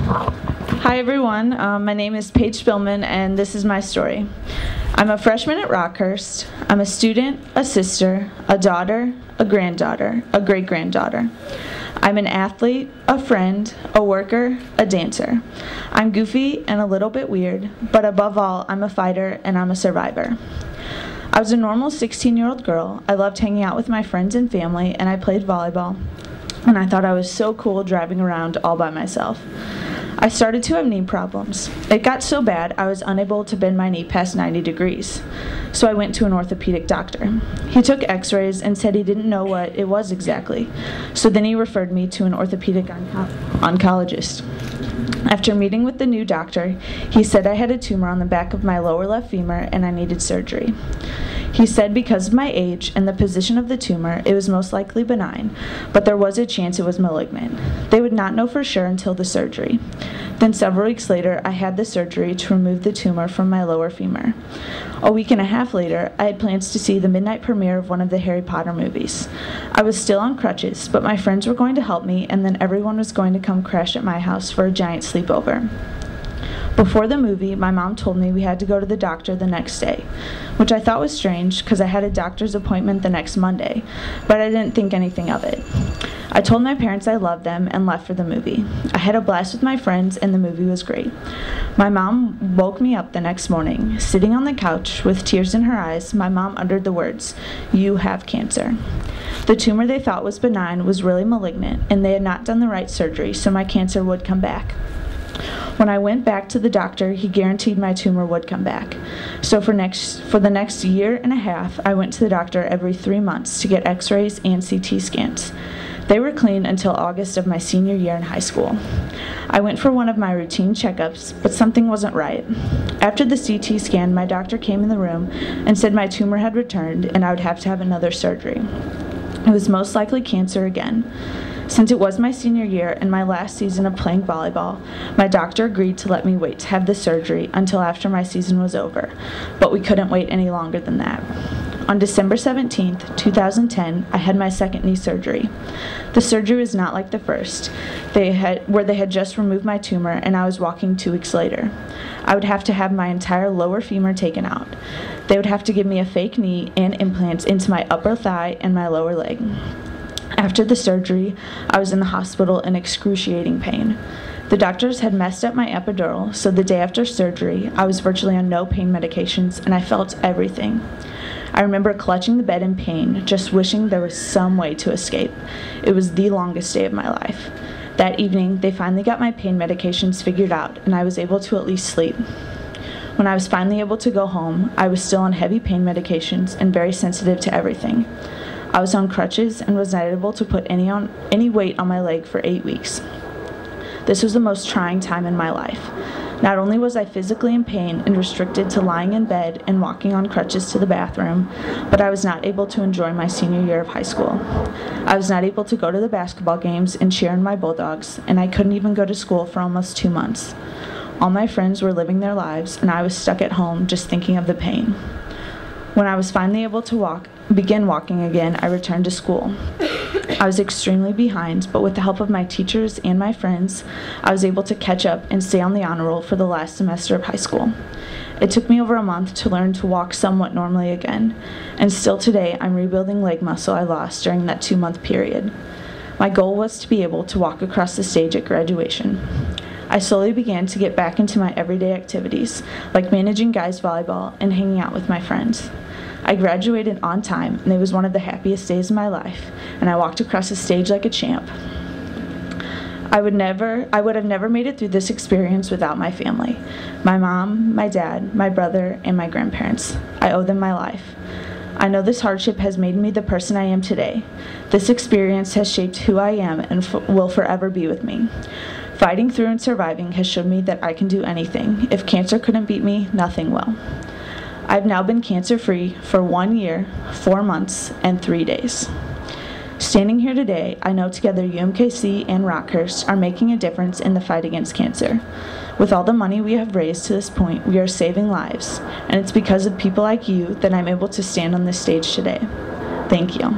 Hi everyone, my name is Paige Spillman and this is my story. I'm a freshman at Rockhurst. I'm a student, a sister, a daughter, a granddaughter, a great-granddaughter. I'm an athlete, a friend, a worker, a dancer. I'm goofy and a little bit weird, but above all, I'm a fighter and I'm a survivor. I was a normal 16-year-old girl. I loved hanging out with my friends and family, and I played volleyball. And I thought I was so cool driving around all by myself. I started to have knee problems. It got so bad I was unable to bend my knee past 90 degrees. So I went to an orthopedic doctor. He took x-rays and said he didn't know what it was exactly. So then he referred me to an orthopedic oncologist. After meeting with the new doctor, he said I had a tumor on the back of my lower left femur and I needed surgery. He said because of my age and the position of the tumor, it was most likely benign, but there was a chance it was malignant. They would not know for sure until the surgery. Then several weeks later, I had the surgery to remove the tumor from my lower femur. A week and a half later, I had plans to see the midnight premiere of one of the Harry Potter movies. I was still on crutches, but my friends were going to help me, and then everyone was going to come crash at my house for a giant sleepover. Before the movie, my mom told me we had to go to the doctor the next day, which I thought was strange because I had a doctor's appointment the next Monday, but I didn't think anything of it. I told my parents I loved them and left for the movie. I had a blast with my friends and the movie was great. My mom woke me up the next morning. Sitting on the couch with tears in her eyes, my mom uttered the words, "You have cancer." The tumor they thought was benign was really malignant, and they had not done the right surgery, so my cancer would come back. When I went back to the doctor, he guaranteed my tumor would come back. So for the next year and a half, I went to the doctor every 3 months to get x-rays and CT scans. They were clean until August of my senior year in high school. I went for one of my routine checkups, but something wasn't right. After the CT scan, my doctor came in the room and said my tumor had returned and I would have to have another surgery. It was most likely cancer again. Since it was my senior year and my last season of playing volleyball, my doctor agreed to let me wait to have the surgery until after my season was over, but we couldn't wait any longer than that. On December 17th, 2010, I had my second knee surgery. The surgery was not like the first, where they had just removed my tumor and I was walking 2 weeks later. I would have to have my entire lower femur taken out. They would have to give me a fake knee and implants into my upper thigh and my lower leg. After the surgery, I was in the hospital in excruciating pain. The doctors had messed up my epidural, so the day after surgery, I was virtually on no pain medications and I felt everything. I remember clutching the bed in pain, just wishing there was some way to escape. It was the longest day of my life. That evening, they finally got my pain medications figured out and I was able to at least sleep. When I was finally able to go home, I was still on heavy pain medications and very sensitive to everything. I was on crutches and was not able to put any weight on my leg for 8 weeks. This was the most trying time in my life. Not only was I physically in pain and restricted to lying in bed and walking on crutches to the bathroom, but I was not able to enjoy my senior year of high school. I was not able to go to the basketball games and cheer on my Bulldogs, and I couldn't even go to school for almost 2 months. All my friends were living their lives, and I was stuck at home just thinking of the pain. When I was finally able to begin walking again, I returned to school. I was extremely behind, but with the help of my teachers and my friends, I was able to catch up and stay on the honor roll for the last semester of high school. It took me over a month to learn to walk somewhat normally again, and still today I'm rebuilding leg muscle I lost during that 2-month period. My goal was to be able to walk across the stage at graduation. I slowly began to get back into my everyday activities, like managing guys volleyball and hanging out with my friends. I graduated on time, and it was one of the happiest days of my life, and I walked across the stage like a champ. I would have never made it through this experience without my family. My mom, my dad, my brother, and my grandparents. I owe them my life. I know this hardship has made me the person I am today. This experience has shaped who I am and will forever be with me. Fighting through and surviving has shown me that I can do anything. If cancer couldn't beat me, nothing will. I've now been cancer-free for 1 year, 4 months, and 3 days. Standing here today, I know together UMKC and Rockhurst are making a difference in the fight against cancer. With all the money we have raised to this point, we are saving lives, and it's because of people like you that I'm able to stand on this stage today. Thank you.